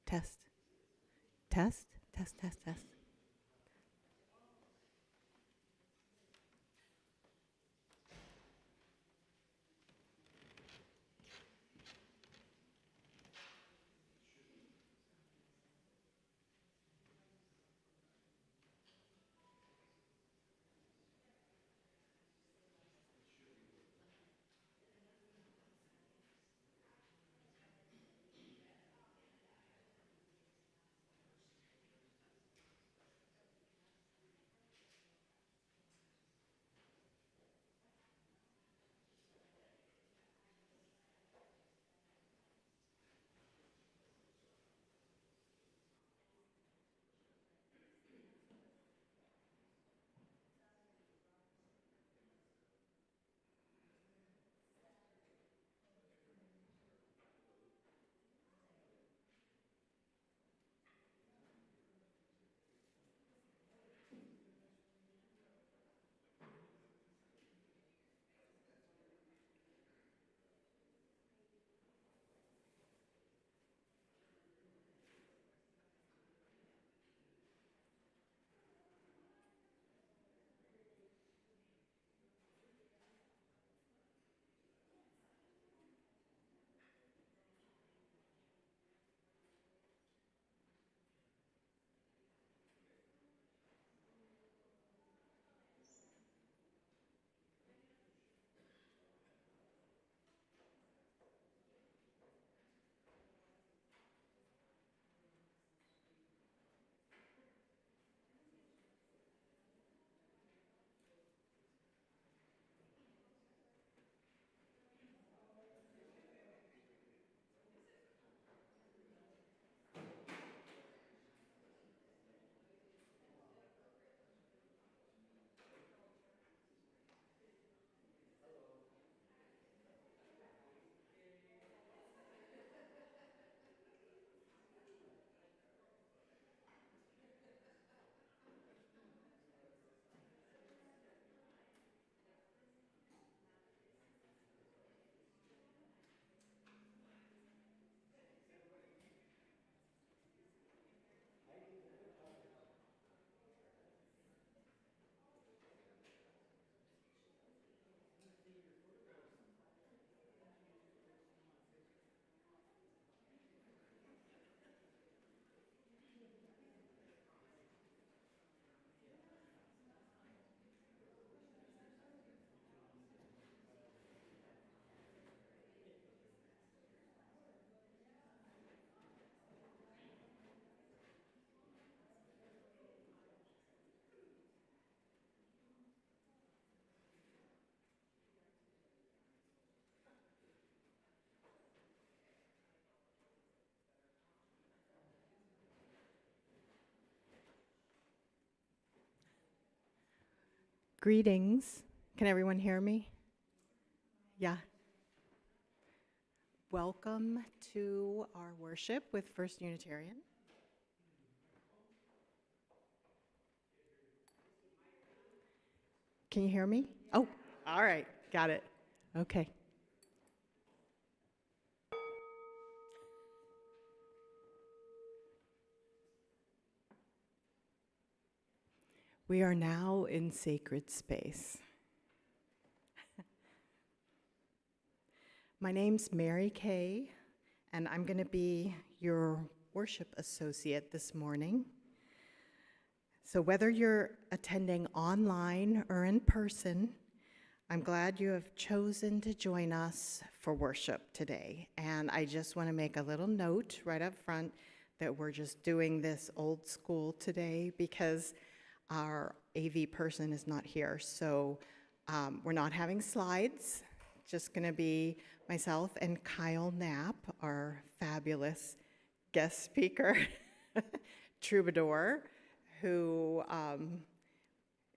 Test. Test, test, test, test. Greetings. Can everyone hear me? Yeah. Welcome to our worship with First Unitarian. Can you hear me? Oh, all right. Got it. Okay. We are now in sacred space. My name's Mary Kay, and I'm going to be your worship associate this morning. So whether you're attending online or in person, I'm glad you have chosen to join us for worship today. And I just want to make a little note right up front that we're just doing this old school today because our AV person is not here. So we're not having slides, just going to be myself and Kyle Knapp, our fabulous guest speaker, troubadour, who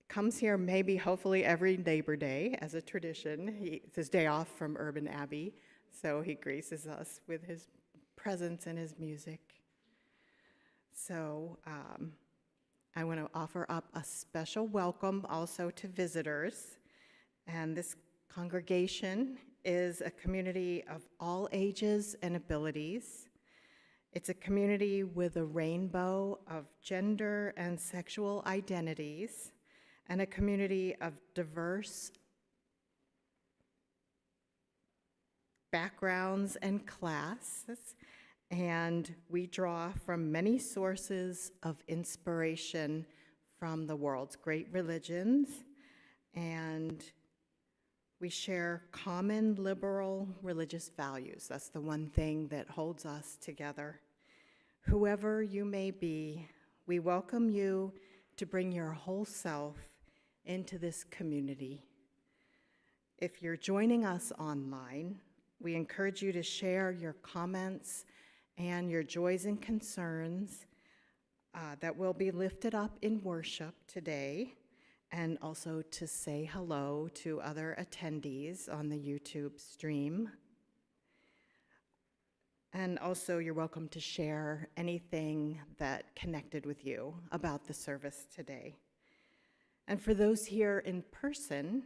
comes here maybe hopefully every Labor Day as a tradition. It's his day off from Urban Abbey, so he graces us with his presence and his music. So I want to offer up a special welcome also to visitors. And this congregation is a community of all ages and abilities. It's a community with a rainbow of gender and sexual identities, and a community of diverse backgrounds and classes, and we draw from many sources of inspiration from the world's great religions, and we share common liberal religious values. That's the one thing that holds us together. Whoever you may be, we welcome you to bring your whole self into this community. If you're joining us online, we encourage you to share your comments and your joys and concerns that will be lifted up in worship today, and also to say hello to other attendees on the YouTube stream. And also, you're welcome to share anything that connected with you about the service today. And for those here in person,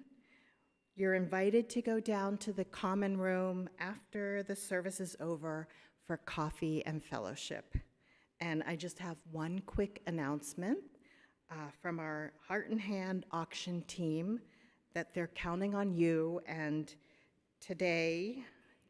you're invited to go down to the common room after the service is over for coffee and fellowship. And I just have one quick announcement from our Heart and Hand auction team that they're counting on you, and today,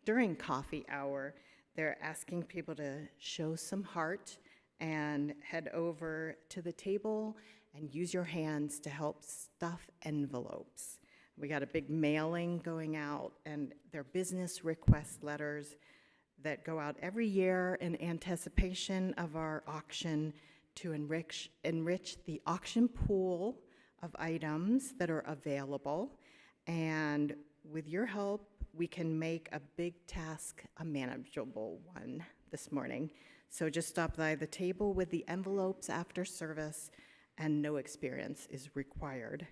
during coffee hour, they're asking people to show some heart and head over to the table and use your hands to help stuff envelopes. We got a big mailing going out, and they're business request letters that go out every year in anticipation of our auction to enrich the auction pool of items that are available. And with your help, we can make a big task a manageable one this morning. So just stop by the table with the envelopes after service, and no experience is required.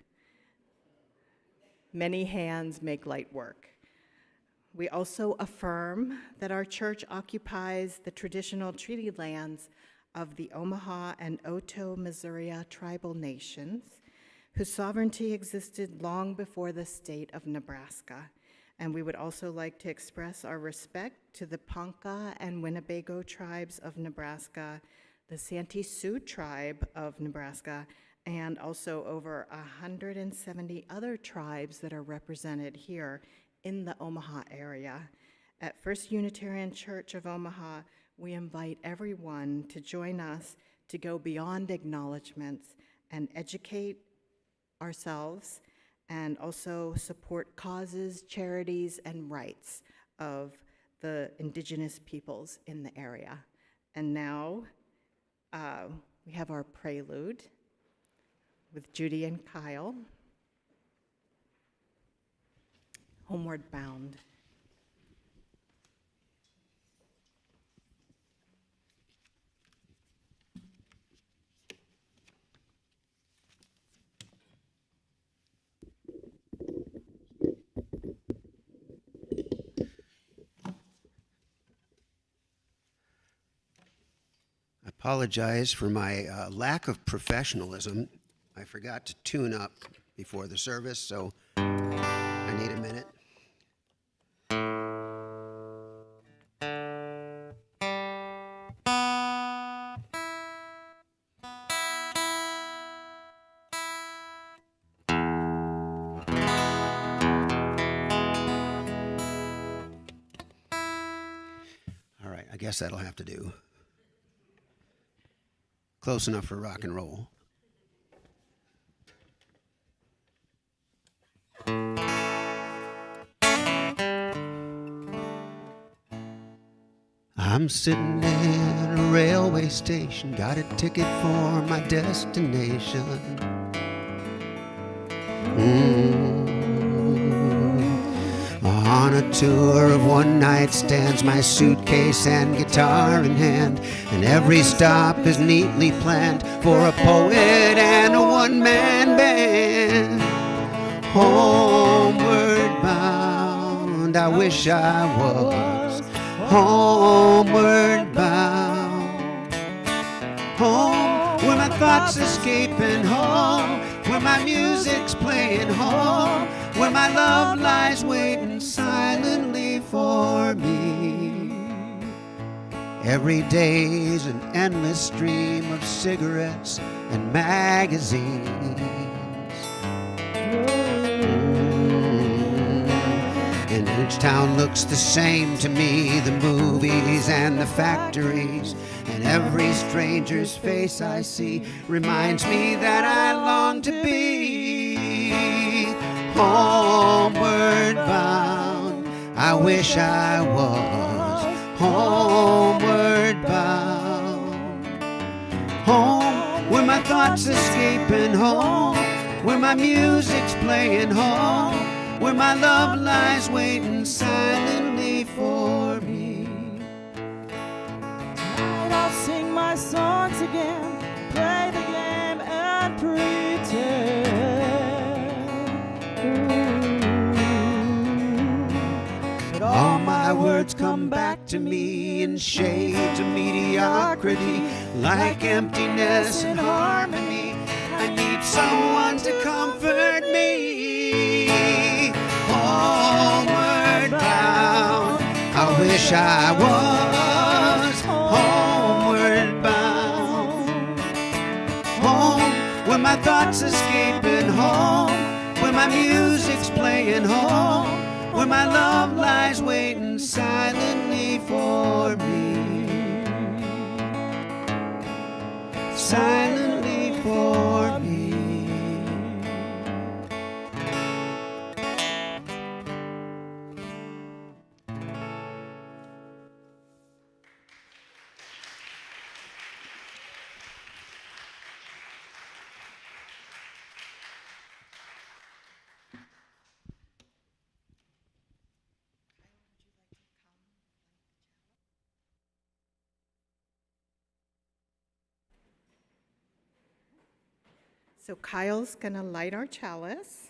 Many hands make light work. We also affirm that our church occupies the traditional treaty lands of the Omaha and Otoe, Missouri tribal nations, whose sovereignty existed long before the state of Nebraska. And we would also like to express our respect to the Ponca and Winnebago tribes of Nebraska, the Santee Sioux tribe of Nebraska, and also over 170 other tribes that are represented here in the Omaha area. At First Unitarian Church of Omaha, we invite everyone to join us to go beyond acknowledgments and educate ourselves, and also support causes, charities, and rights of the indigenous peoples in the area. And now we have our prelude with Judy and Kyle, Homeward Bound. I apologize for my lack of professionalism. I forgot to tune up before the service, so I need a minute. All right, I guess that'll have to do. Close enough for rock and roll. I'm sitting at a railway station, got a ticket for my destination. On a tour of one-night stands, my suitcase and guitar in hand, and every stop is neatly planned for a poet and a one-man band. Homeward bound, I wish I was homeward bound. Home, where my thoughts escaping, home, where my music's playing, home, where my love lies waiting silently for me. Every day's an endless stream of cigarettes and magazines. And each town looks the same to me, the movies and the factories. And every stranger's face I see reminds me that I long to be homeward bound. I wish I was homeward bound. Home, where my thoughts escaping, home, where my music's playing, home, where my love lies waiting silently for me. Tonight I'll sing my songs again, play the game and pretend. But All my words come back to me in shades of mediocrity, like emptiness and harmony. I need someone to comfort me. Homeward bound, I wish I was homeward bound. Home, where my thoughts escaping, home, where my music's playing, home, where my love lies waiting silently for me. Silently for me. So Kyle's going to light our chalice,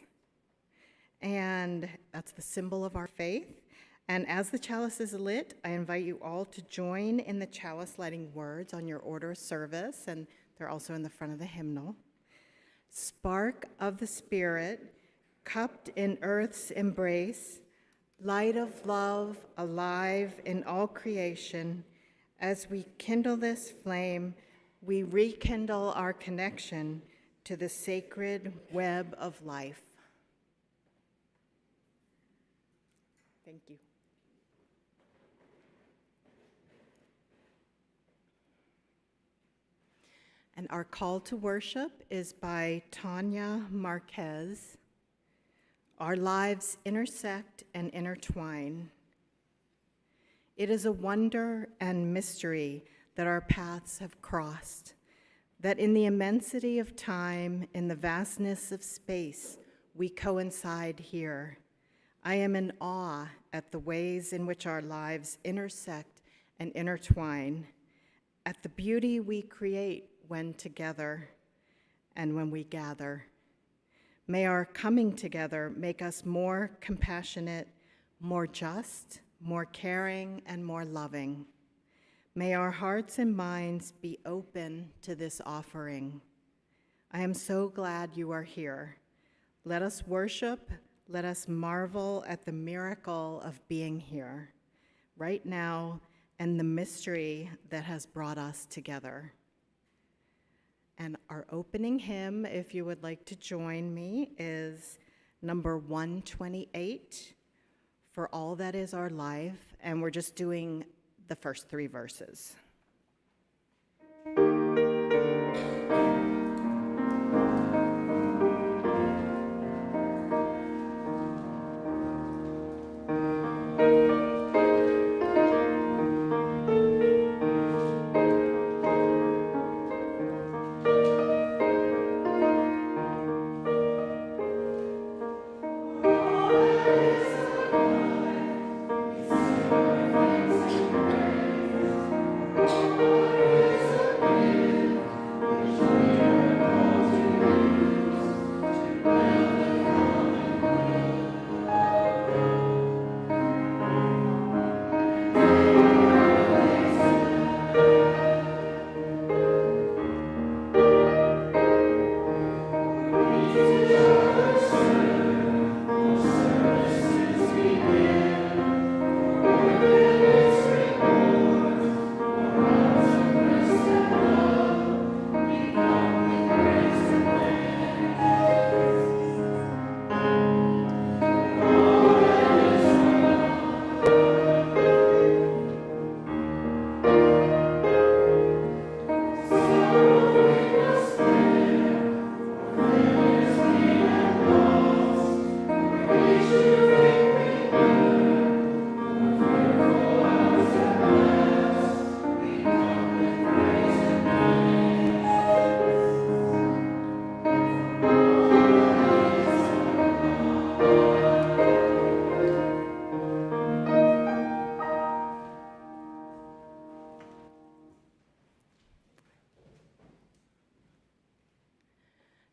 and that's the symbol of our faith. And as the chalice is lit, I invite you all to join in the chalice lighting words on your order of service, and they're also in the front of the hymnal. Spark of the Spirit, cupped in earth's embrace, light of love, alive in all creation, as we kindle this flame, we rekindle our connection to the sacred web of life. Thank you. And our call to worship is by Tanya Marquez. Our lives intersect and intertwine. It is a wonder and mystery that our paths have crossed, that in the immensity of time, in the vastness of space, we coincide here. I am in awe at the ways in which our lives intersect and intertwine, at the beauty we create when together and when we gather. May our coming together make us more compassionate, more just, more caring, and more loving. May our hearts and minds be open to this offering. I am so glad you are here. Let us worship, let us marvel at the miracle of being here, right now, and the mystery that has brought us together. And our opening hymn, if you would like to join me, is number 128, For All That Is Our Life, and we're just doing the first 3 verses.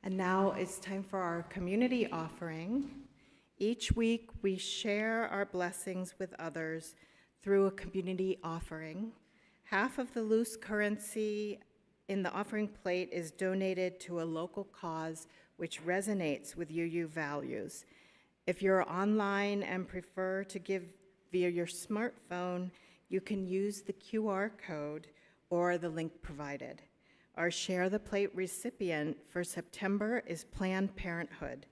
And now it's time for our community offering. Each week, we share our blessings with others through a community offering. Half of the loose currency in the offering plate is donated to a local cause which resonates with UU values. If you're online and prefer to give via your smartphone, you can use the QR code or the link provided. Our Share the Plate recipient for September is Planned Parenthood,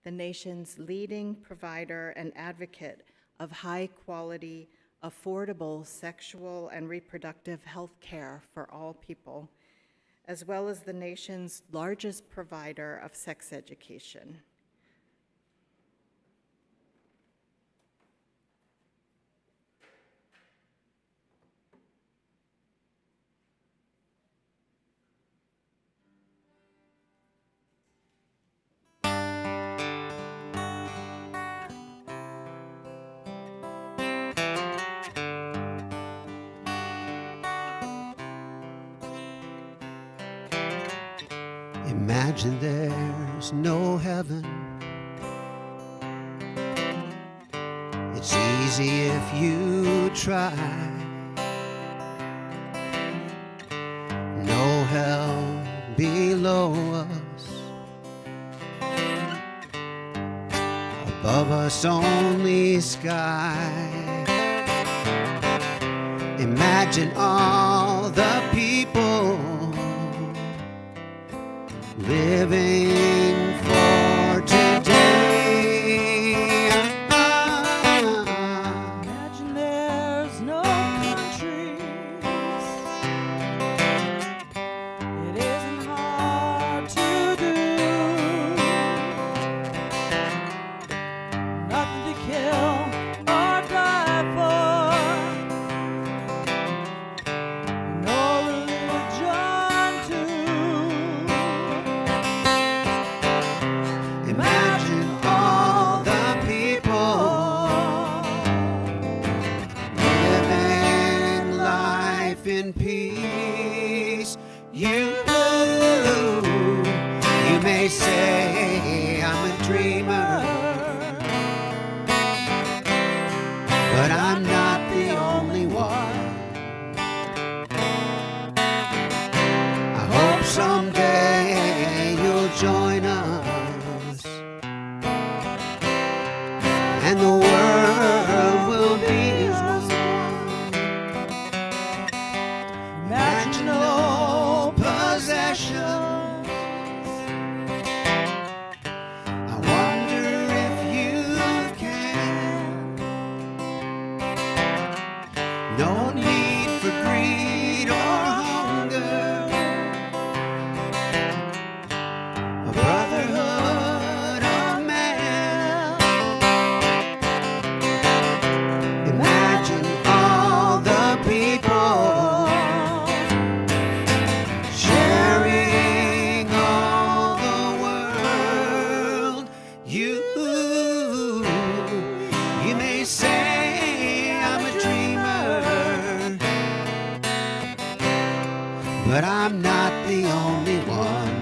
the nation's leading provider and advocate of high-quality, affordable sexual and reproductive health care for all people, as well as the nation's largest provider of sex education. Imagine there's no heaven. It's easy if you try. No hell below us. Above us only sky. Imagine all the people living for today. Imagine there's no countries. It isn't hard to do. Nothing to kill or die for. No religion too. Imagine all the people living life in peace. You may say I'm a dreamer, but I'm not the only one. I hope someday you'll join us, and the world will be as one. Imagine no possessions. I wonder if you can. No need for greed or hunger. A brotherhood of man. Imagine all the people sharing all the world. You may say I'm a dreamer, but I'm not the only one.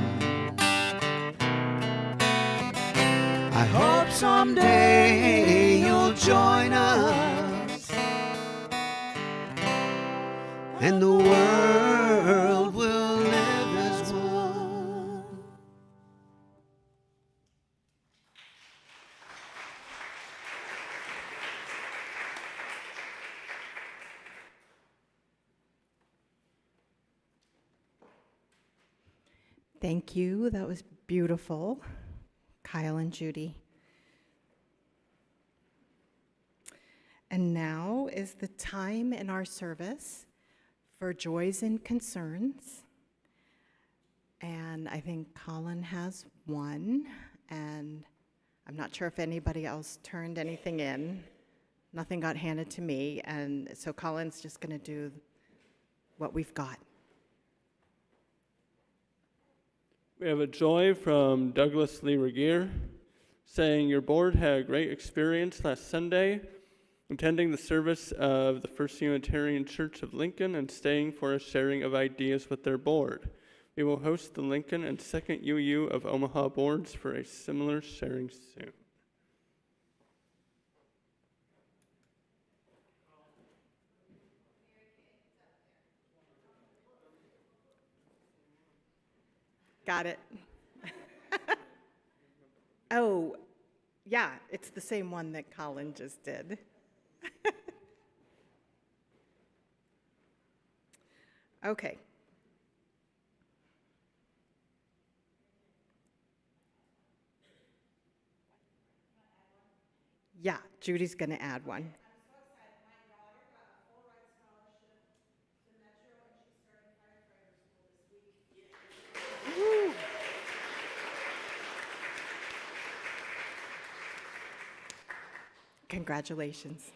I hope someday you'll join us, and the world will live as one. Thank you. That was beautiful, Kyle and Judy. And now is the time in our service for joys and concerns. And I think Colin has one, and I'm not sure if anybody else turned anything in. Nothing got handed to me, and so Colin's just going to do what we've got. We have a joy from Douglas Lee Regier saying, your board had a great experience last Sunday, attending the service of the First Unitarian Church of Lincoln and staying for a sharing of ideas with their board. We will host the Lincoln and 2nd UU of Omaha boards for a similar sharing soon. Got it. Oh, yeah, it's the same one that Colin just did. Okay. Yeah, Judy's going to add one. Woo. Congratulations.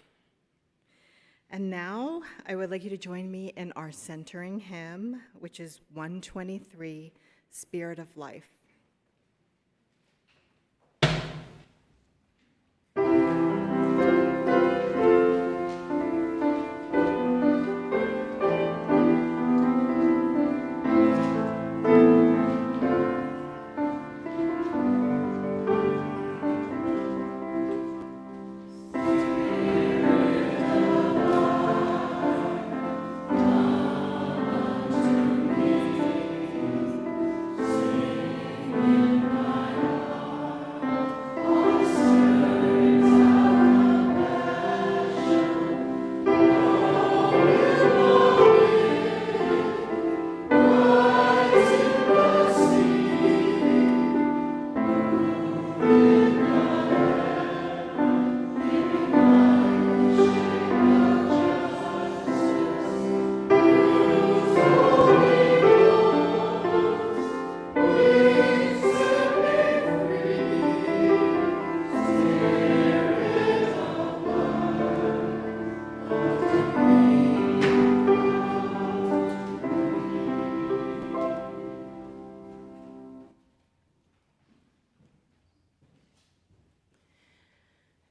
And now I would like you to join me in our centering hymn, which is 123, Spirit of Life.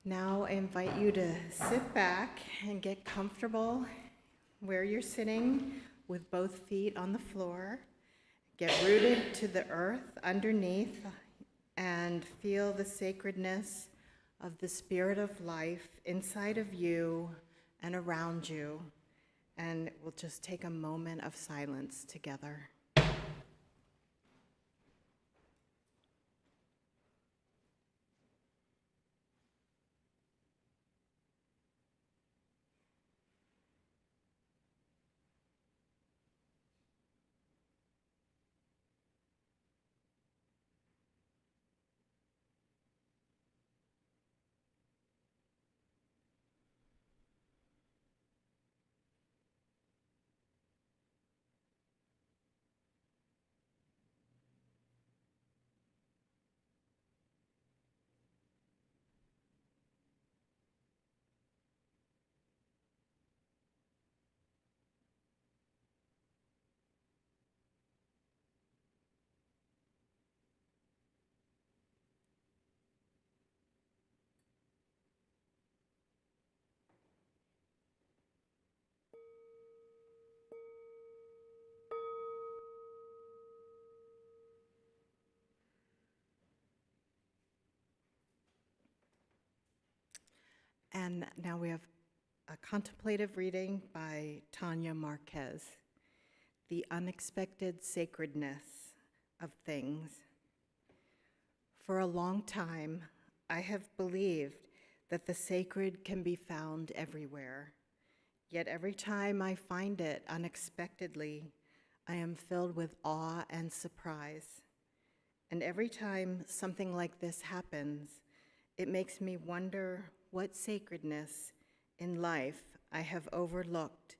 Now I invite you to sit back and get comfortable where you're sitting with both feet on the floor. Get rooted to the earth underneath and feel the sacredness of the Spirit of life inside of you and around you. And we'll just take a moment of silence together. And now we have a contemplative reading by Tanya Marquez, The Unexpected Sacredness of Things. For a long time, I have believed that the sacred can be found everywhere. Yet every time I find it unexpectedly, I am filled with awe and surprise. And every time something like this happens, it makes me wonder what sacredness in life I have overlooked,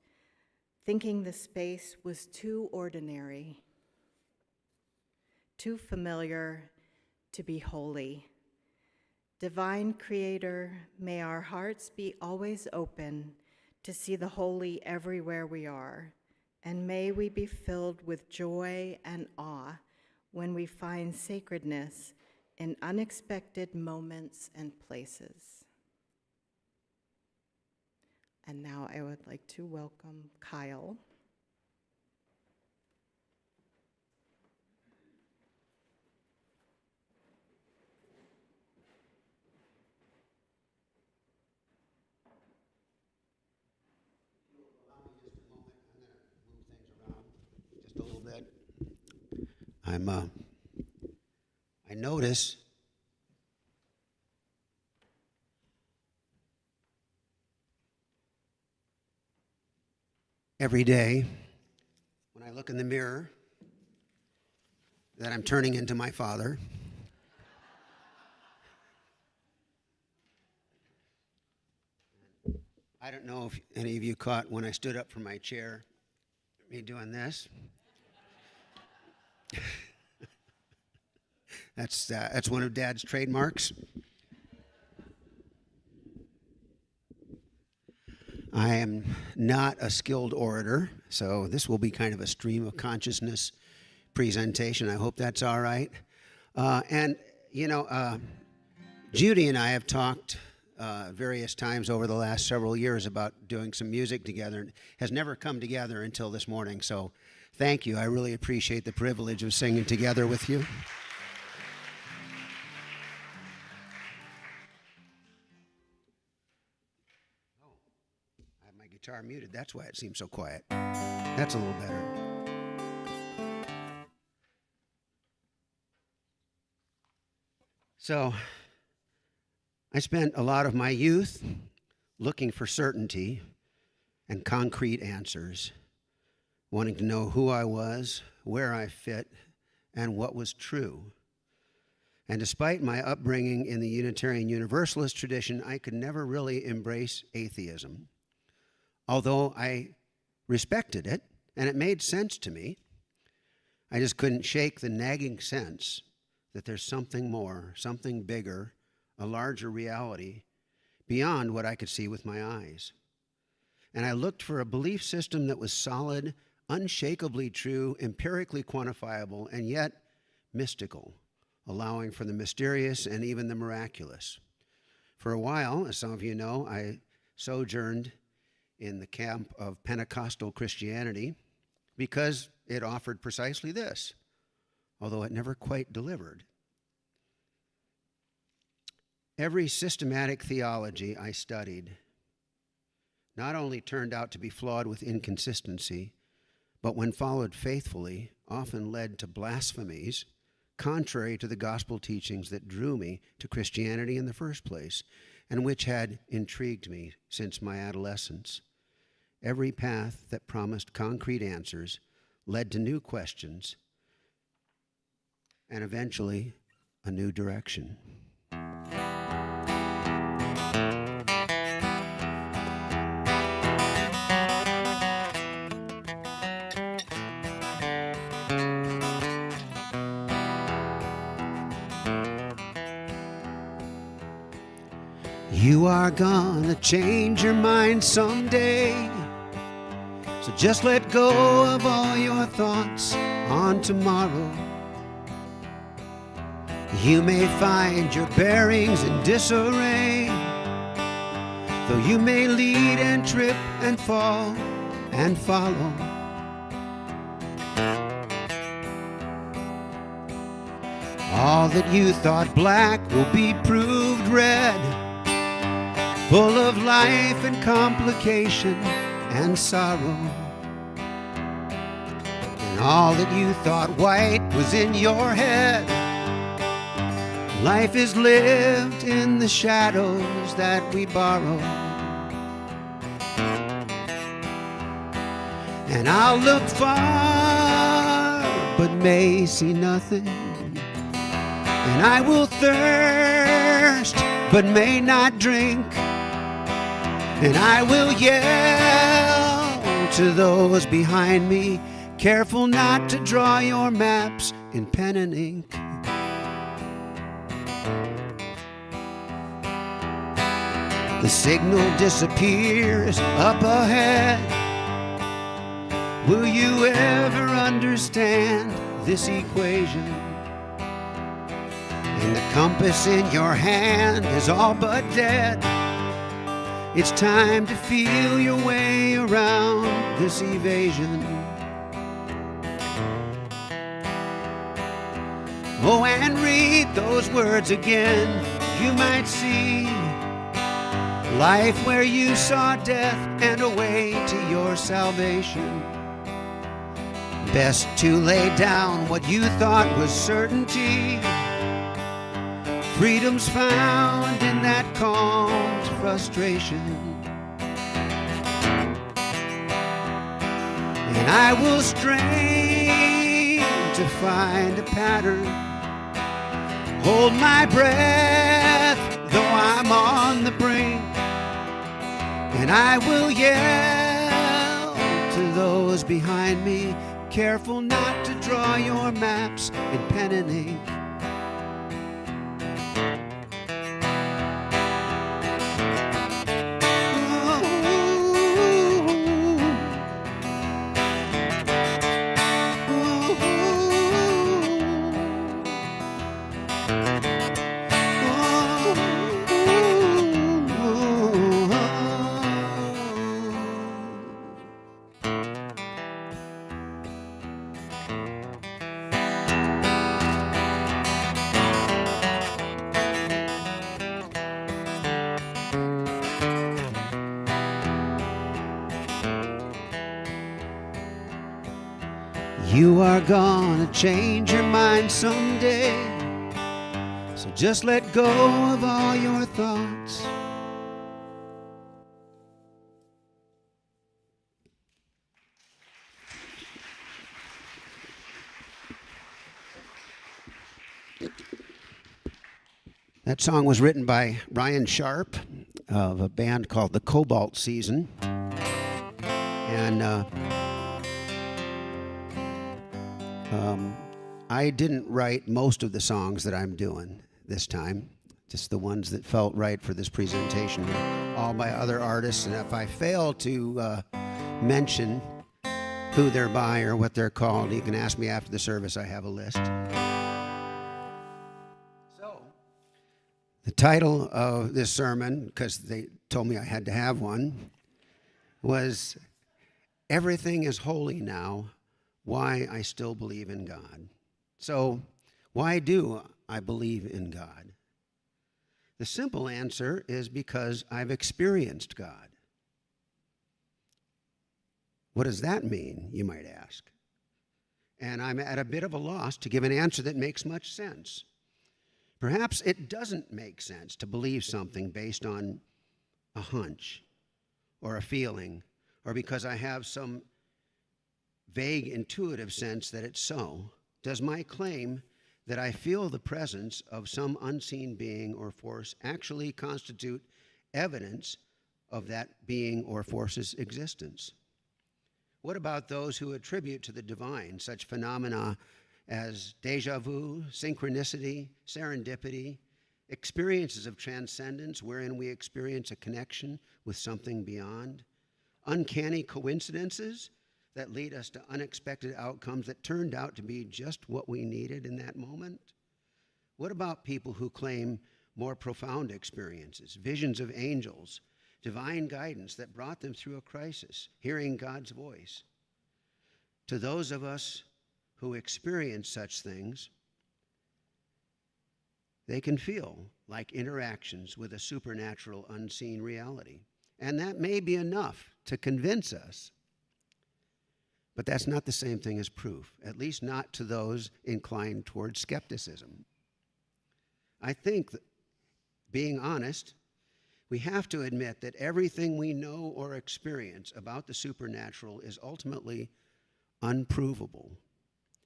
thinking the space was too ordinary, too familiar to be holy. Divine Creator, may our hearts be always open to see the holy everywhere we are, and may we be filled with joy and awe when we find sacredness in unexpected moments and places. And now I would like to welcome Kyle. I notice every day when I look in the mirror that I'm turning into my father. I don't know if any of you caught when I stood up from my chair, me doing this. That's one of Dad's trademarks. I am not a skilled orator, so this will be kind of a stream of consciousness presentation. I hope that's all right. Judy and I have talked various times over the last several years about doing some music together. It has never come together until this morning, so thank you. I really appreciate the privilege of singing together with you. I have my guitar muted. That's why it seems so quiet. That's a little better. So, I spent a lot of my youth looking for certainty and concrete answers, wanting to know who I was, where I fit, and what was true. And despite my upbringing in the Unitarian Universalist tradition, I could never really embrace atheism. Although I respected it, and it made sense to me, I just couldn't shake the nagging sense that there's something more, something bigger, a larger reality beyond what I could see with my eyes. And I looked for a belief system that was solid, unshakably true, empirically quantifiable, and yet mystical, allowing for the mysterious and even the miraculous. For a while, as some of you know, I sojourned in the camp of Pentecostal Christianity because it offered precisely this, although it never quite delivered. Every systematic theology I studied not only turned out to be flawed with inconsistency, but when followed faithfully, often led to blasphemies contrary to the gospel teachings that drew me to Christianity in the first place, and which had intrigued me since my adolescence. Every path that promised concrete answers led to new questions and eventually a new direction. You are gonna change your mind someday, so just let go of all your thoughts on tomorrow. You may find your bearings in disarray, though you may lead and trip and fall and follow. All that you thought black will be proved red, full of life and complication and sorrow. And all that you thought white was in your head, life is lived in the shadows that we borrow. And I'll look far, but may see nothing. And I will thirst, but may not drink. And I will yell to those behind me, careful not to draw your maps in pen and ink. The signal disappears up ahead. Will you ever understand this equation? And the compass in your hand is all but dead. It's time to feel your way around this evasion. Oh, and read those words again. You might see life where you saw death and a way to your salvation. Best to lay down what you thought was certainty. Freedom's found in that calm frustration. And I will strain to find a pattern. Hold my breath though I'm on the brink. And I will yell to those behind me, careful not to draw your maps in pen and ink. You are gonna change your mind someday, so just let go of all your thoughts. That song was written by Ryan Sharp of a band called the Cobalt Season. And I didn't write most of the songs that I'm doing this time, just the ones that felt right for this presentation, all by other artists. And if I fail to mention who they're by or what they're called, you can ask me after the service. I have a list. So, the title of this sermon, because they told me I had to have one, was Everything is Holy Now, Why I Still Believe in God. So, why do I believe in God? The simple answer is because I've experienced God. What does that mean, you might ask? And I'm at a bit of a loss to give an answer that makes much sense. Perhaps it doesn't make sense to believe something based on a hunch or a feeling, or because I have some vague intuitive sense that it's so. Does my claim that I feel the presence of some unseen being or force actually constitute evidence of that being or force's existence? What about those who attribute to the divine such phenomena as déjà vu, synchronicity, serendipity, experiences of transcendence wherein we experience a connection with something beyond, uncanny coincidences that lead us to unexpected outcomes that turned out to be just what we needed in that moment? What about people who claim more profound experiences, visions of angels, divine guidance that brought them through a crisis, hearing God's voice? To those of us who experience such things, they can feel like interactions with a supernatural, unseen reality. And that may be enough to convince us. But that's not the same thing as proof, at least not to those inclined towards skepticism. I think that, being honest, we have to admit that everything we know or experience about the supernatural is ultimately unprovable,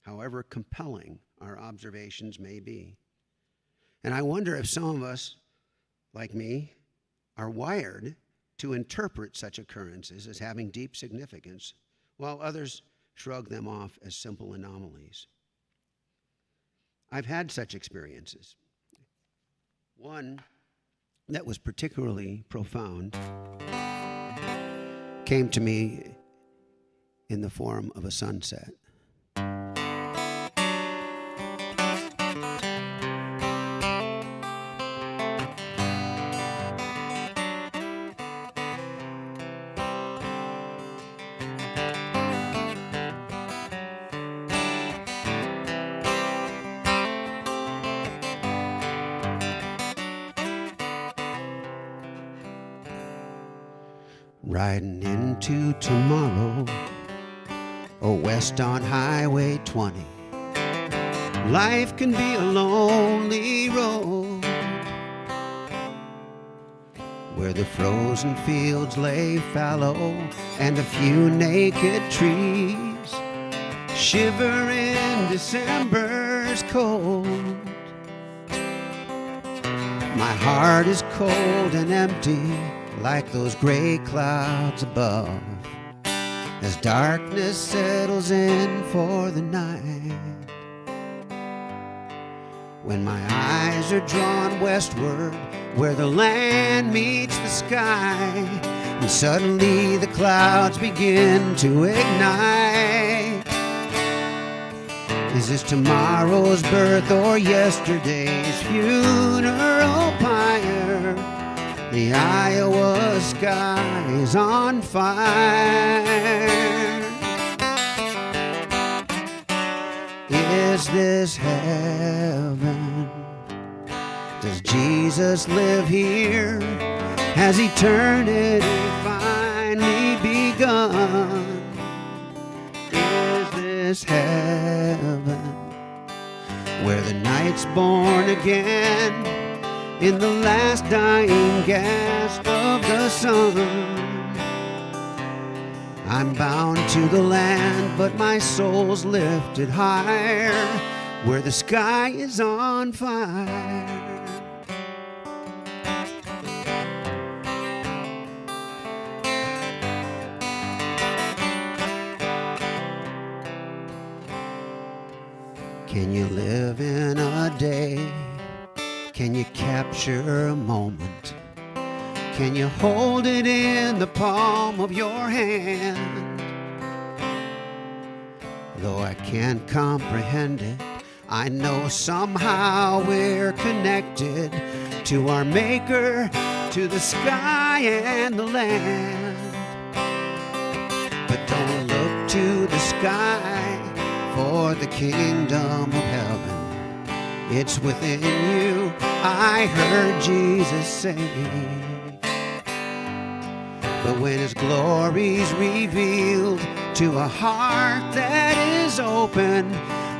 however compelling our observations may be. And I wonder if some of us, like me, are wired to interpret such occurrences as having deep significance, while others shrug them off as simple anomalies. I've had such experiences. One that was particularly profound came to me in the form of a sunset. Riding into tomorrow, or west on Highway 20. Life can be a lonely road where the frozen fields lay fallow and a few naked trees shiver in December's cold. My heart is cold and empty like those gray clouds above as darkness settles in for the night. When my eyes are drawn westward where the land meets the sky, and suddenly the clouds begin to ignite. Is this tomorrow's birth or yesterday's funeral pyre? The Iowa sky is on fire. Is this heaven? Does Jesus live here? Has eternity finally begun? Is this heaven where the night's born again in the last dying gasp of the sun? I'm bound to the land, but my soul's lifted higher where the sky is on fire. Can you live in a day? Can you capture a moment? Can you hold it in the palm of your hand? Though I can't comprehend it, I know somehow we're connected to our Maker, to the sky and the land. But don't look to the sky for the kingdom of heaven. It's within you, I heard Jesus say. But when His glory's revealed to a heart that is open,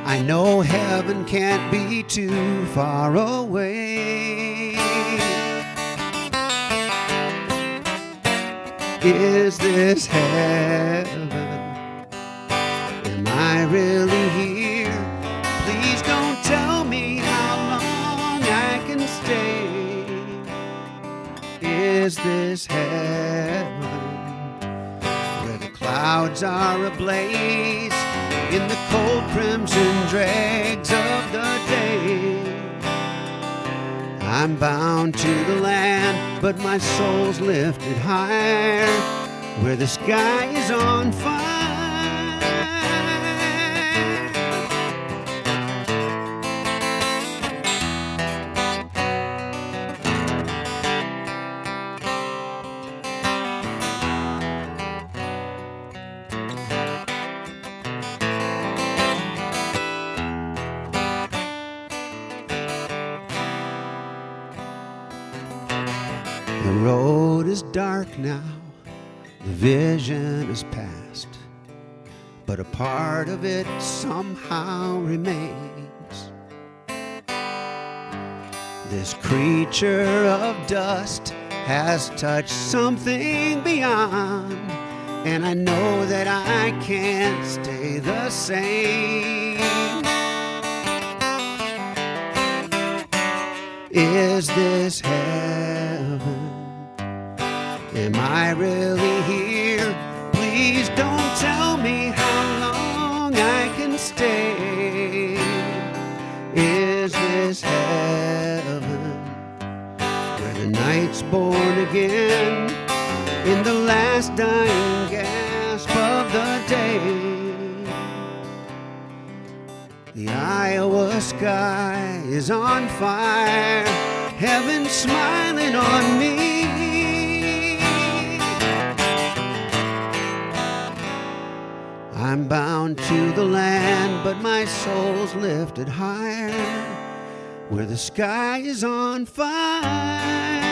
I know heaven can't be too far away. Is this heaven? Am I really here? Please don't tell me how long I can stay. Is this heaven where the clouds are ablaze in the cold crimson dregs of the day? I'm bound to the land, but my soul's lifted higher where the sky is on fire. The road is dark now, the vision is past, but a part of it somehow remains. This creature of dust has touched something beyond, and I know that I can't stay the same. Is this heaven? Am I really here? Please don't tell me how long I can stay. Is this heaven where the night's born again in the last dying gasp of the day? The Iowa sky is on fire, heaven's smiling on me. I'm bound to the land, but my soul's lifted higher where the sky is on fire.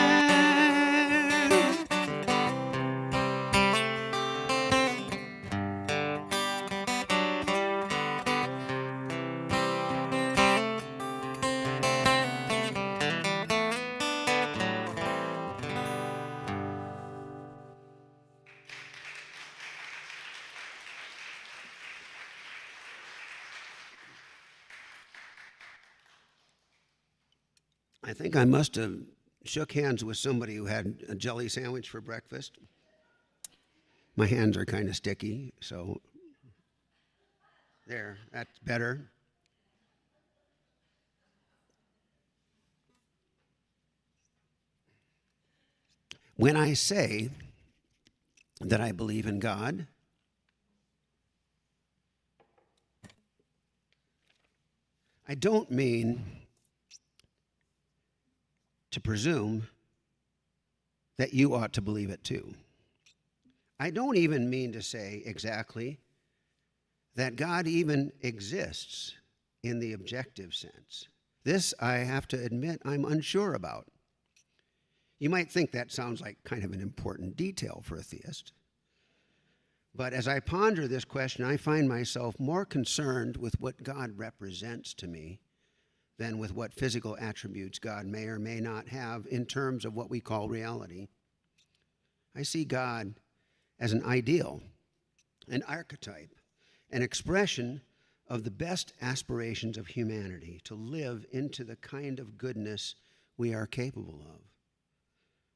I think I must have shook hands with somebody who had a jelly sandwich for breakfast. My hands are kind of sticky, so there, that's better. When I say that I believe in God, I don't mean to presume that you ought to believe it too. I don't even mean to say exactly that God even exists in the objective sense. This, I have to admit, I'm unsure about. You might think that sounds like kind of an important detail for a theist. But as I ponder this question, I find myself more concerned with what God represents to me than with what physical attributes God may or may not have in terms of what we call reality. I see God as an ideal, an archetype, an expression of the best aspirations of humanity to live into the kind of goodness we are capable of,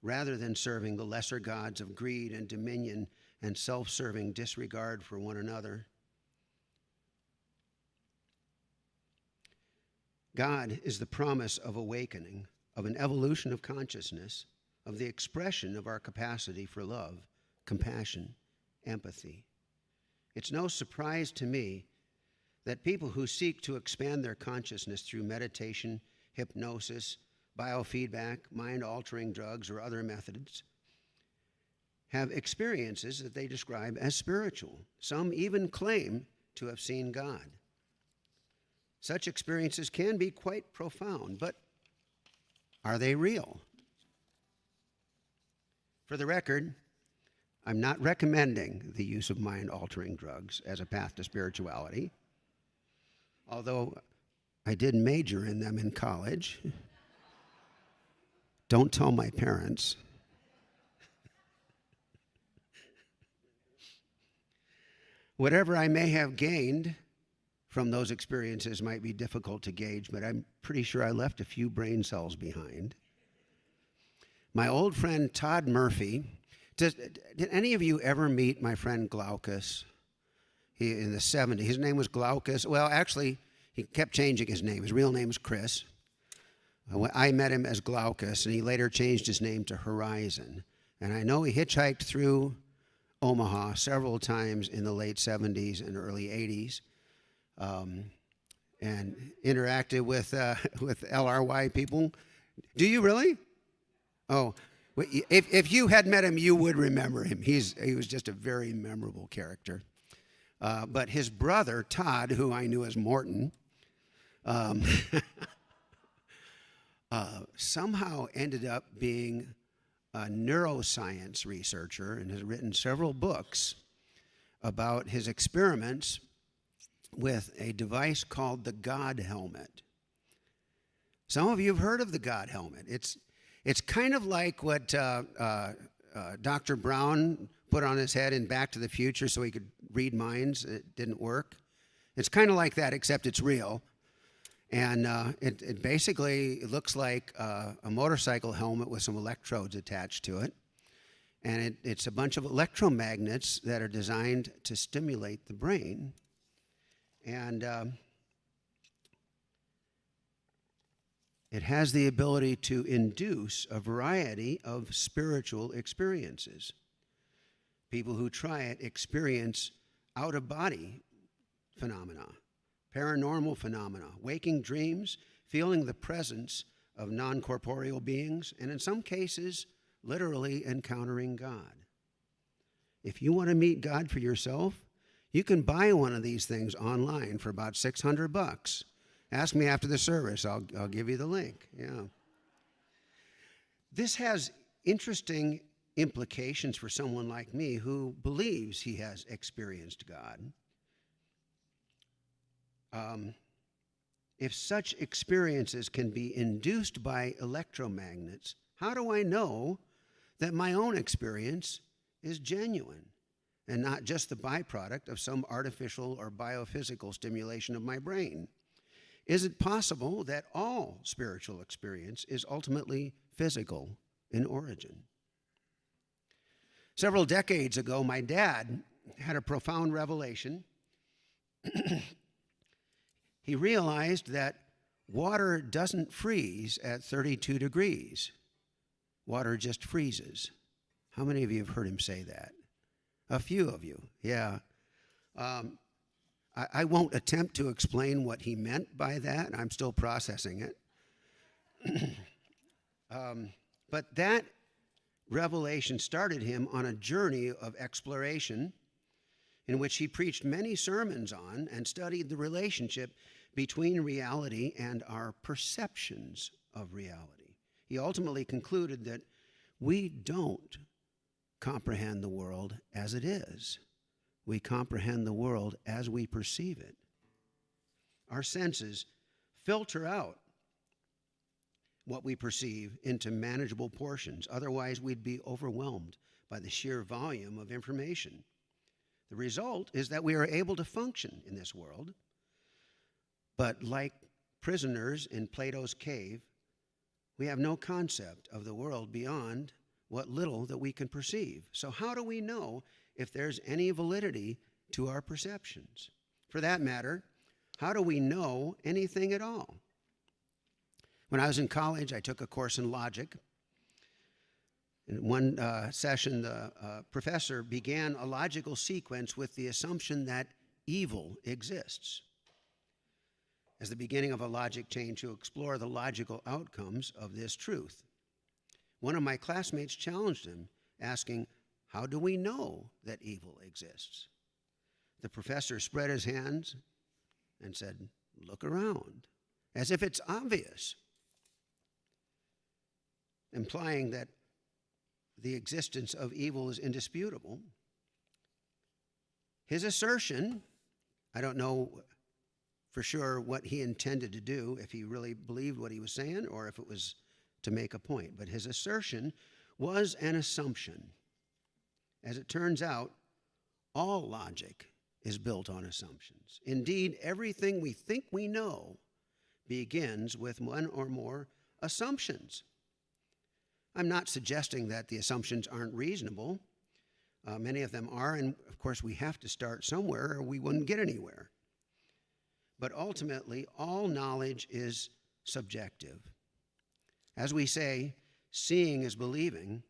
rather than serving the lesser gods of greed and dominion and self-serving disregard for one another. God is the promise of awakening, of an evolution of consciousness, of the expression of our capacity for love, compassion, empathy. It's no surprise to me that people who seek to expand their consciousness through meditation, hypnosis, biofeedback, mind-altering drugs, or other methods have experiences that they describe as spiritual. Some even claim to have seen God. Such experiences can be quite profound, but are they real? For the record, I'm not recommending the use of mind-altering drugs as a path to spirituality, although I did major in them in college. Don't tell my parents. Whatever I may have gained from those experiences might be difficult to gauge, but I'm pretty sure I left a few brain cells behind. My old friend Todd Murphy, did any of you ever meet my friend Glaucus? In the 70s, his name was Glaucus. Well, actually, he kept changing his name. His real name is Chris. I met him as Glaucus, and he later changed his name to Horizon. And I know he hitchhiked through Omaha several times in the late 70s and early 80s, and interacted with LRY people. Do you really? Oh, if you had met him, you would remember him. He was just a very memorable character. But his brother, Todd, who I knew as Morton, somehow ended up being a neuroscience researcher and has written several books about his experiments with a device called the God helmet. Some of you have heard of the God helmet. It's kind of like what Dr. Brown put on his head in Back to the Future so he could read minds. It didn't work. It's kind of like that, except it's real. And it basically looks like a motorcycle helmet with some electrodes attached to it. And it's a bunch of electromagnets that are designed to stimulate the brain. And it has the ability to induce a variety of spiritual experiences. People who try it experience out-of-body phenomena, paranormal phenomena, waking dreams, feeling the presence of non-corporeal beings, and in some cases, literally encountering God. If you want to meet God for yourself, you can buy one of these things online for about $600. Ask me after the service. I'll give you the link. Yeah. This has interesting implications for someone like me who believes he has experienced God. If such experiences can be induced by electromagnets, how do I know that my own experience is genuine and not just the byproduct of some artificial or biophysical stimulation of my brain? Is it possible that all spiritual experience is ultimately physical in origin? Several decades ago, my dad had a profound revelation. He realized that water doesn't freeze at 32 degrees. Water just freezes. How many of you have heard him say that? A few of you, yeah. I won't attempt to explain what he meant by that. I'm still processing it. But that revelation started him on a journey of exploration in which he preached many sermons on and studied the relationship between reality and our perceptions of reality. He ultimately concluded that we don't comprehend the world as it is. We comprehend the world as we perceive it. Our senses filter out what we perceive into manageable portions. Otherwise, we'd be overwhelmed by the sheer volume of information. The result is that we are able to function in this world, but like prisoners in Plato's cave, we have no concept of the world beyond what little that we can perceive. So how do we know if there's any validity to our perceptions? For that matter, how do we know anything at all? When I was in college, I took a course in logic. In one session, the professor began a logical sequence with the assumption that evil exists as the beginning of a logic chain to explore the logical outcomes of this truth. One of my classmates challenged him, asking, "How do we know that evil exists?" The professor spread his hands and said, "Look around," as if it's obvious, implying that the existence of evil is indisputable. His assertion, I don't know for sure what he intended to do, if he really believed what he was saying or if it was to make a point, but his assertion was an assumption. As it turns out, all logic is built on assumptions. Indeed, everything we think we know begins with one or more assumptions. I'm not suggesting that the assumptions aren't reasonable. Many of them are, and of course we have to start somewhere or we wouldn't get anywhere. But ultimately, all knowledge is subjective. As we say, seeing is believing,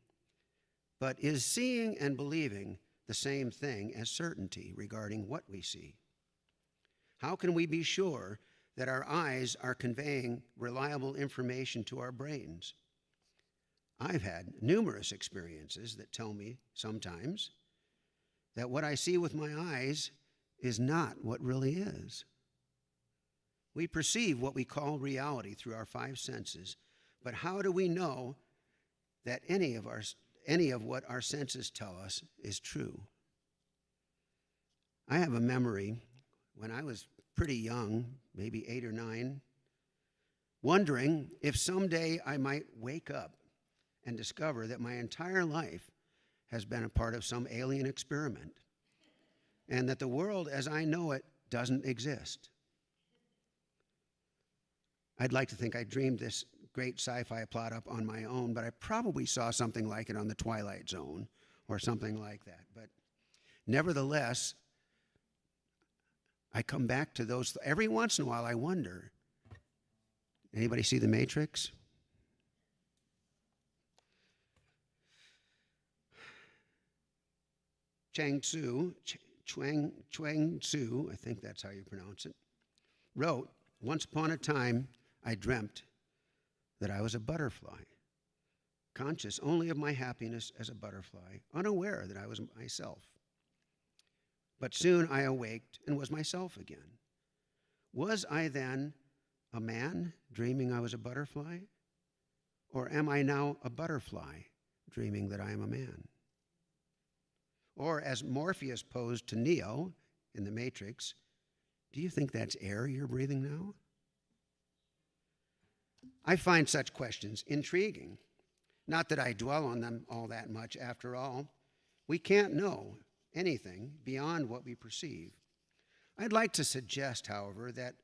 but is seeing and believing the same thing as certainty regarding what we see? How can we be sure that our eyes are conveying reliable information to our brains? I've had numerous experiences that tell me sometimes that what I see with my eyes is not what really is. We perceive what we call reality through our five senses, but how do we know that any of what our senses tell us is true? I have a memory when I was pretty young, maybe 8 or 9, wondering if someday I might wake up and discover that my entire life has been a part of some alien experiment and that the world as I know it doesn't exist. I'd like to think I dreamed this great sci-fi plot up on my own, but I probably saw something like it on the Twilight Zone or something like that. But nevertheless, I come back to those. Every once in a while, I wonder, anybody see The Matrix? Chuang Tzu, I think that's how you pronounce it, wrote, "Once upon a time, I dreamt that I was a butterfly, conscious only of my happiness as a butterfly, unaware that I was myself. But soon I awaked and was myself again. Was I then a man dreaming I was a butterfly? Or am I now a butterfly dreaming that I am a man?" Or as Morpheus posed to Neo in The Matrix, "Do you think that's air you're breathing now?" I find such questions intriguing. Not that I dwell on them all that much. After all, we can't know anything beyond what we perceive. I'd like to suggest, however, that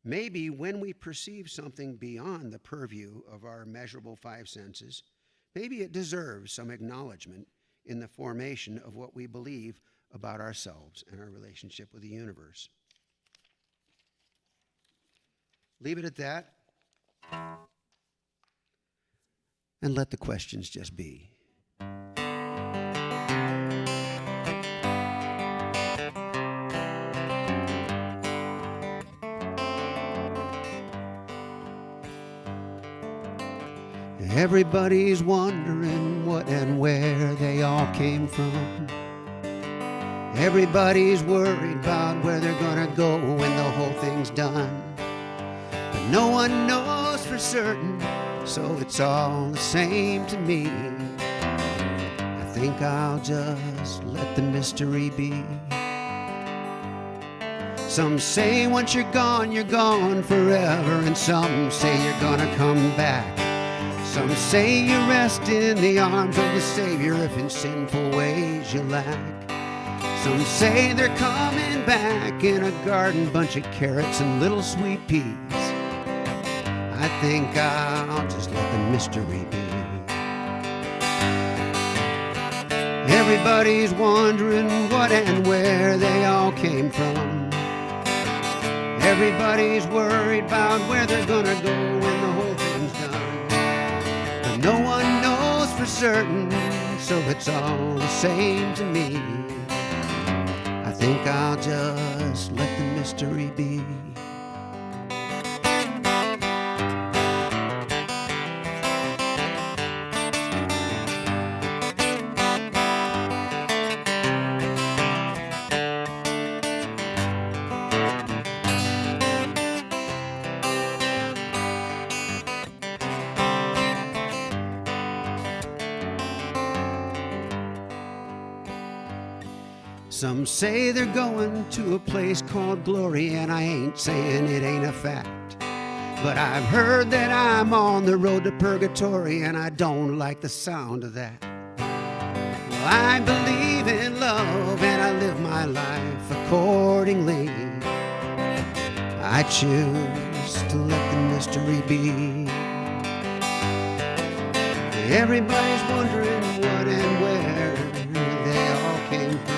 Maybe when we perceive something beyond the purview of our measurable five senses, maybe it deserves some acknowledgement in the formation of what we believe about ourselves and our relationship with the universe. Leave it at that, and let the questions just be. Everybody's wondering what and where they all came from. Everybody's worried about where they're gonna go when the whole thing's done. But no one knows for certain, so it's all the same to me. I think I'll just let the mystery be. Some say once you're gone forever, and some say you're gonna come back. Some say you rest in the arms of the Savior if in sinful ways you lack. Some say they're coming back in a garden, bunch of carrots and little sweet peas. I think I'll just let the mystery be. Everybody's wondering what and where they all came from. Everybody's worried about where they're gonna go when the whole thing's done. But no one knows for certain, so it's all the same to me. I think I'll just let the mystery be. Some say they're going to a place called glory, and I ain't saying it ain't a fact. But I've heard that I'm on the road to purgatory, and I don't like the sound of that. Well, I believe in love, and I live my life accordingly. I choose to let the mystery be. Everybody's wondering what and where they all came from.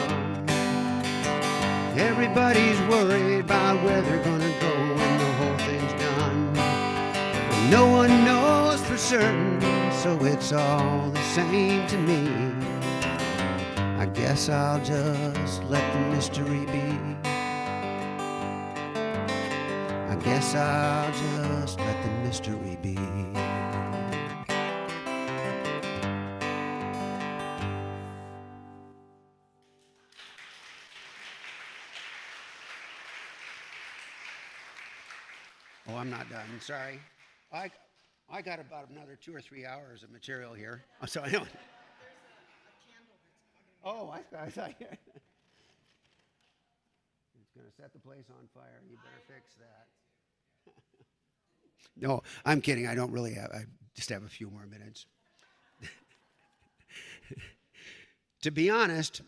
Everybody's worried about where they're gonna go when the whole thing's done. But no one knows for certain, so it's all the same to me. I guess I'll just let the mystery be. I guess I'll just let the mystery be. Oh, I'm not done. Sorry. I got about another 2 or 3 hours of material here. Oh, so I know. Oh, I thought it's going to set the place on fire. You better fix that. No, I'm kidding. I don't really have. I just have a few more minutes. To be honest,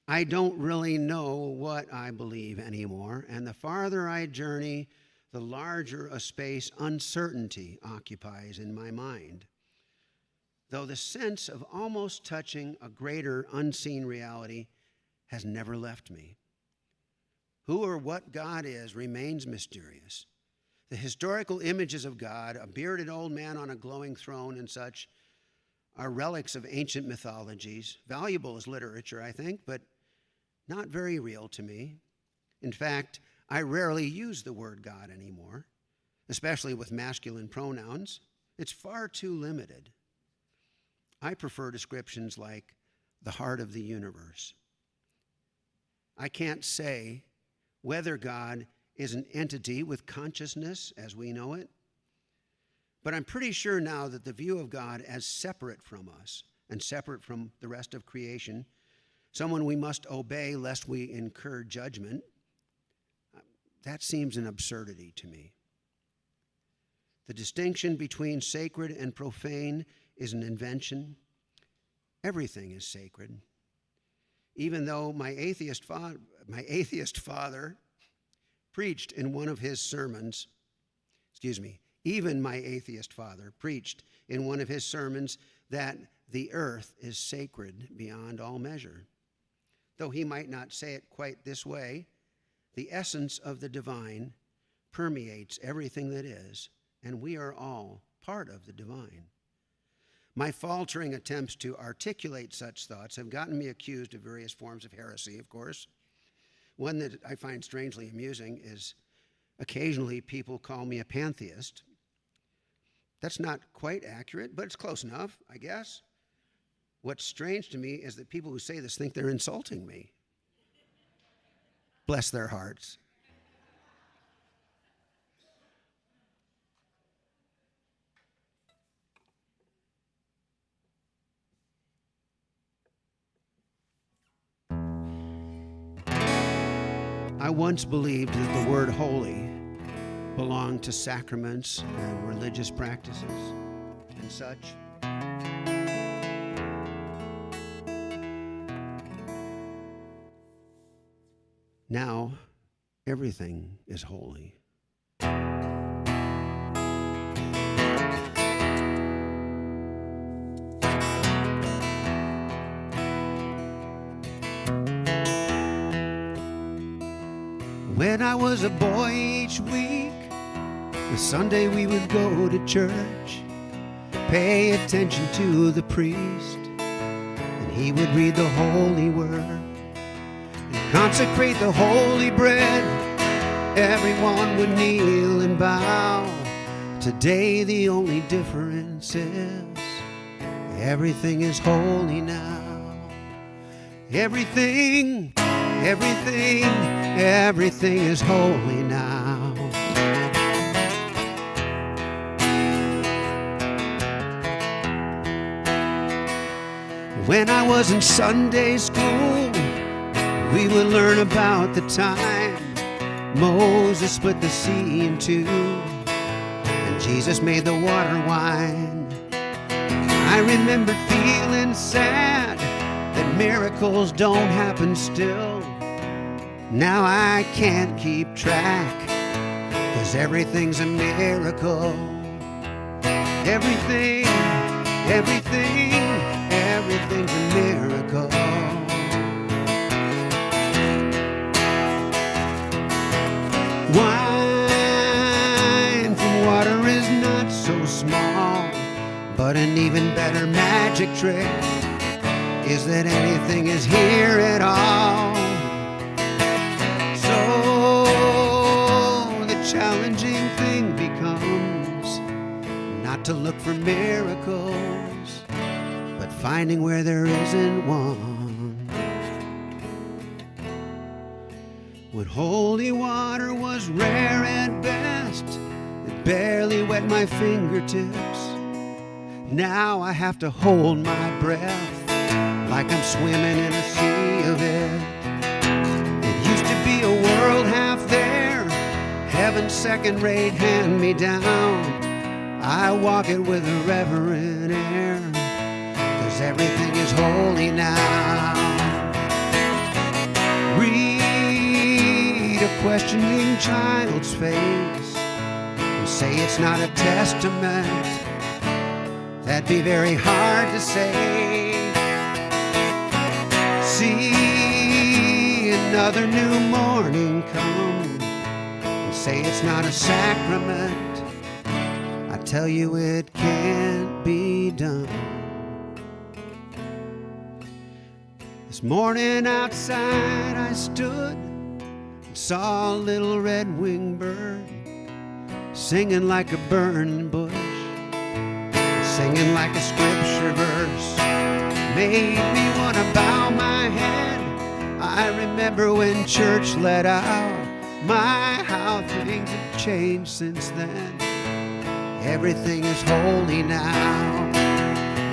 I don't really know what I believe anymore, and the farther I journey, the larger a space uncertainty occupies in my mind. Though the sense of almost touching a greater unseen reality has never left me. Who or what God is remains mysterious. The historical images of God, a bearded old man on a glowing throne and such, are relics of ancient mythologies, valuable as literature, I think, but not very real to me. In fact, I rarely use the word God anymore, especially with masculine pronouns. It's far too limited. I prefer descriptions like the heart of the universe. I can't say whether God is an entity with consciousness as we know it, but I'm pretty sure now that the view of God as separate from us and separate from the rest of creation, someone we must obey lest we incur judgment, that seems an absurdity to me. The distinction between sacred and profane is an invention. Everything is sacred. Even though my atheist father preached in one of his sermons Even my atheist father preached in one of his sermons that the earth is sacred beyond all measure. Though he might not say it quite this way, the essence of the divine permeates everything that is, and we are all part of the divine. My faltering attempts to articulate such thoughts have gotten me accused of various forms of heresy, of course. One that I find strangely amusing is occasionally people call me a pantheist. That's not quite accurate, but it's close enough, I guess. What's strange to me is that people who say this think they're insulting me. Bless their hearts. I once believed that the word holy belonged to sacraments and religious practices and such. Now, everything is holy. When I was a boy each week, the Sunday we would go to church, pay attention to the priest, and he would read the holy word and consecrate the holy bread. Everyone would kneel and bow. Today the only difference is everything is holy now. Everything is holy now. When I was in Sunday school, we would learn about the time Moses split the sea in two and Jesus made the water wine. I remember feeling sad that miracles don't happen still. Now I can't keep track, 'cause everything's a miracle. Everything's a miracle. Wine from water is not so small, but an even better magic trick is that anything is here at all. So the challenging thing becomes not to look for miracles, but finding where there isn't one. When holy water was rare at best, it barely wet my fingertips. Now I have to hold my breath like I'm swimming in a sea of it. It used to be a world half there, heaven's second-rate hand-me-down. I walk it with a reverent air, 'cause everything is holy now. Read a questioning child's face and say it's not a testament. That'd be very hard to say. See another new morning come and say it's not a sacrament. I tell you it can't be done. This morning outside I stood and saw a little red-winged bird singing like a burning bush, singing like a scripture verse. Made me want to bow my head. I remember when church let out. My, how things have changed since then. Everything is holy now.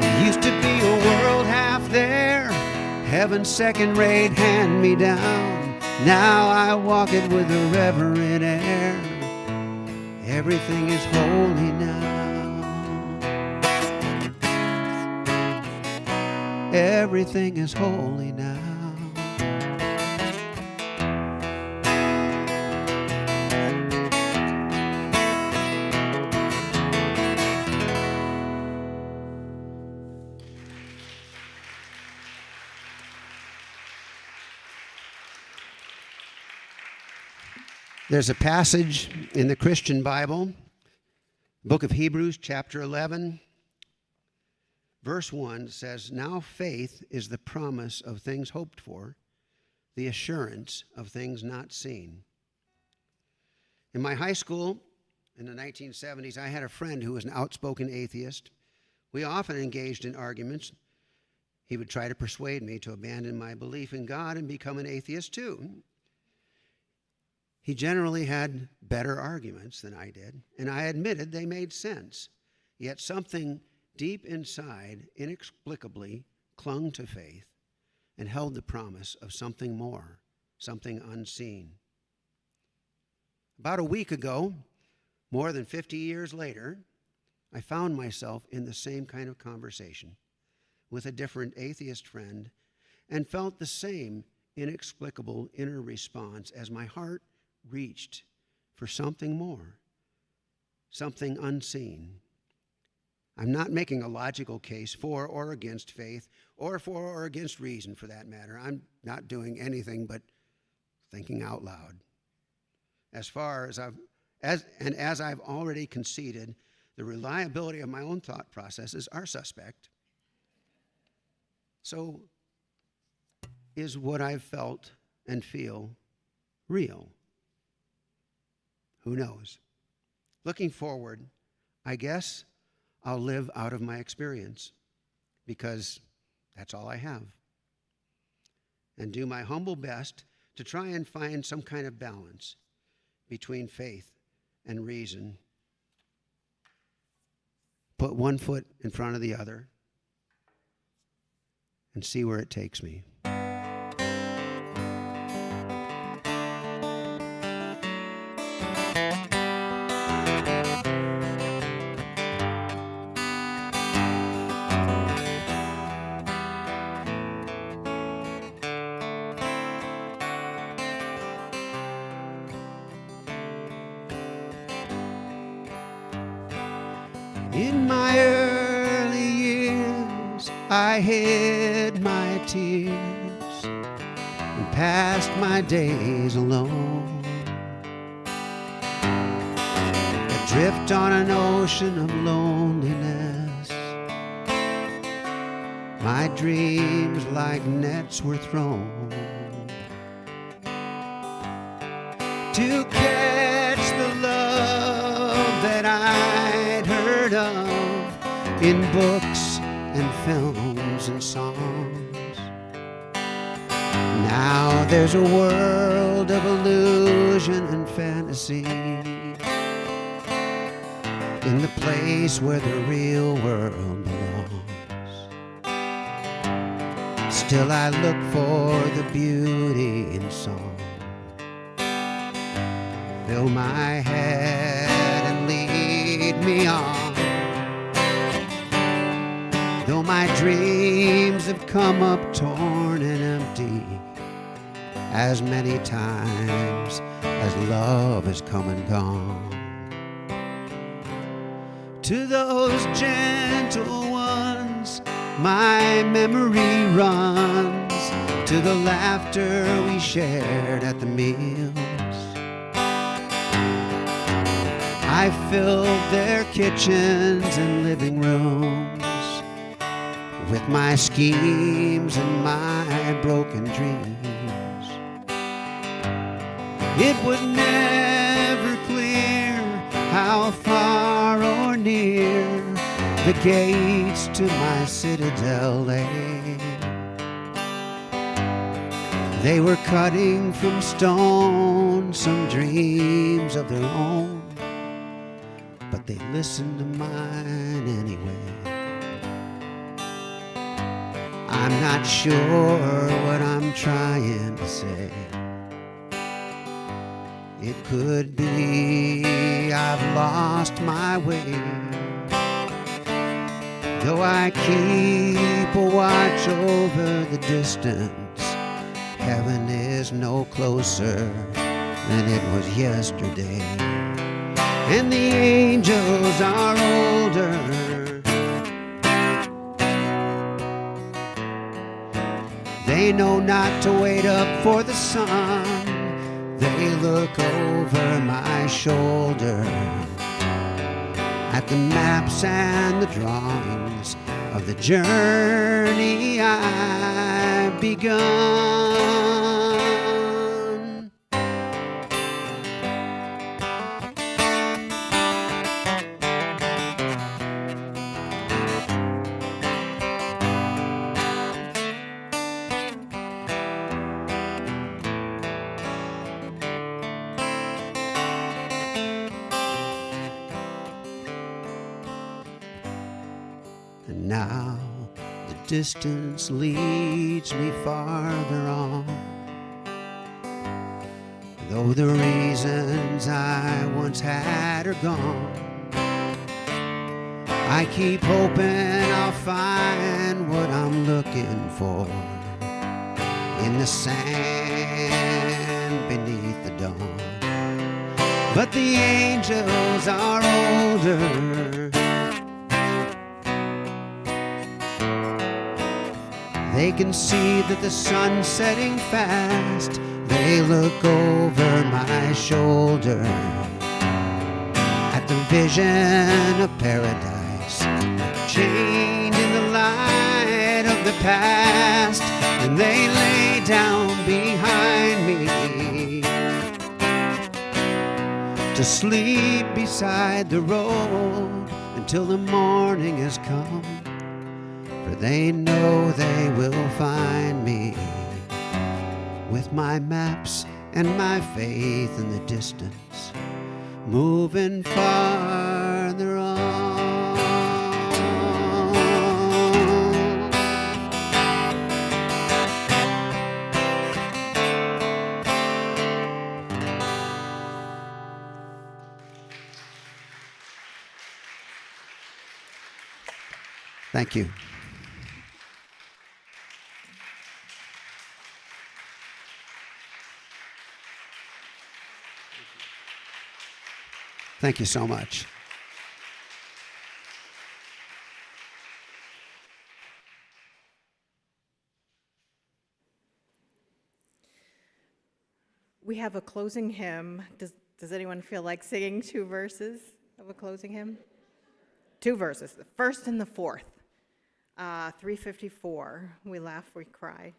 It used to be a world half there, heaven's second-rate hand-me-down. Now I walk it with a reverent air. Everything is holy now. Everything is holy now. There's a passage in the Christian Bible, book of Hebrews, chapter 11, verse 1 says, "Now faith is the promise of things hoped for, the assurance of things not seen." In my high school in the 1970s, I had a friend who was an outspoken atheist. We often engaged in arguments. He would try to persuade me to abandon my belief in God and become an atheist too. He generally had better arguments than I did, and I admitted they made sense. Yet something deep inside inexplicably clung to faith and held the promise of something more, something unseen. About a week ago, more than 50 years later, I found myself in the same kind of conversation with a different atheist friend and felt the same inexplicable inner response as my heart reached for something more, something unseen. I'm not making a logical case for or against faith, or for or against reason for that matter. I'm not doing anything but thinking out loud. As I've already conceded, the reliability of my own thought processes are suspect. So, is what I've felt and feel real? Who knows? Looking forward, I guess I'll live out of my experience, because that's all I have, and do my humble best to try and find some kind of balance between faith and reason. Put one foot in front of the other and see where it takes me. In my early years, I hid my tears and passed my days alone, adrift on an ocean of loneliness. My dreams like nets were thrown to catch the love that I'd heard of in books and films and songs. Now there's a world of illusion and fantasy, in the place where the real world belongs. Still I look for the beauty in song. Fill my head and lead me on. Though my dreams have come up torn and empty, as many times as love has come and gone. To those gentle ones my memory runs, to the laughter we shared at the meals. I filled their kitchens and living rooms with my schemes and my broken dreams. It was never clear how far or near the gates to my citadel lay. They were cutting from stone some dreams of their own, but they listened to mine anyway. I'm not sure what I'm trying to say. It could be I've lost my way, though I keep a watch over the distance. Heaven is no closer than it was yesterday, and the angels are older. They know not to wait up for the sun. They look over my shoulder at the maps and the drawings of the journey I've begun. And now the distance leads me farther on, though the reasons I once had are gone. I keep hoping I'll find what I'm looking for in the sand beneath the dawn. But the angels are older. They can see that the sun's setting fast. They look over my shoulder at the vision of paradise, chained in the light of the past. And they lay down behind me to sleep beside the road until the morning has come. For they know they will find me with my maps and my faith in the distance, moving farther on. Thank you. Thank you so much. We have a closing hymn. Does anyone feel like singing 2 verses of a closing hymn? 2 verses, the first and the fourth. 354, we laugh, we cry.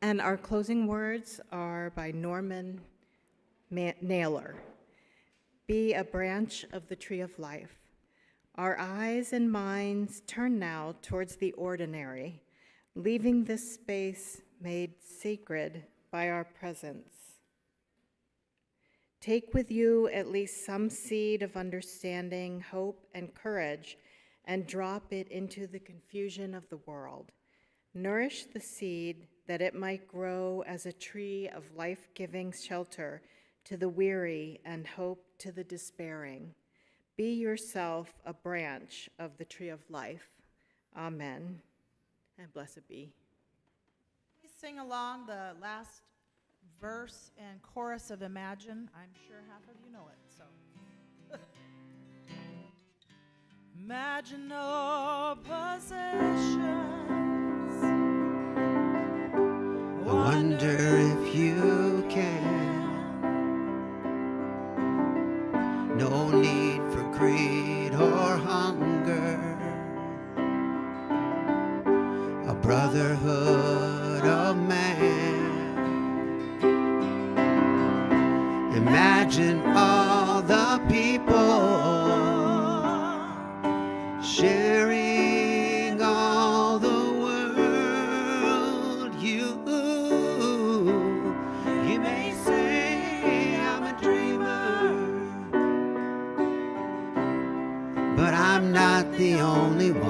And our closing words are by Norman Naylor. Be a branch of the tree of life. Our eyes and minds turn now towards the ordinary, leaving this space made sacred by our presence. Take with you at least some seed of understanding, hope, and courage, and drop it into the confusion of the world. Nourish the seed that it might grow as a tree of life-giving shelter to the weary and hope to the despairing. Be yourself a branch of the tree of life. Amen. And blessed be. Please sing along the last verse and chorus of Imagine. I'm sure half of you know it, so. Imagine no possessions. I wonder if you can. No need for greed or hunger. A brotherhood of man. Imagine all the people sharing all the world. You may say I'm a dreamer, but I'm not the only one.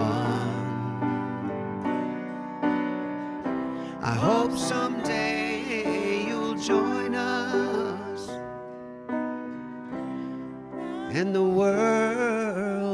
I hope someday you'll join us and the world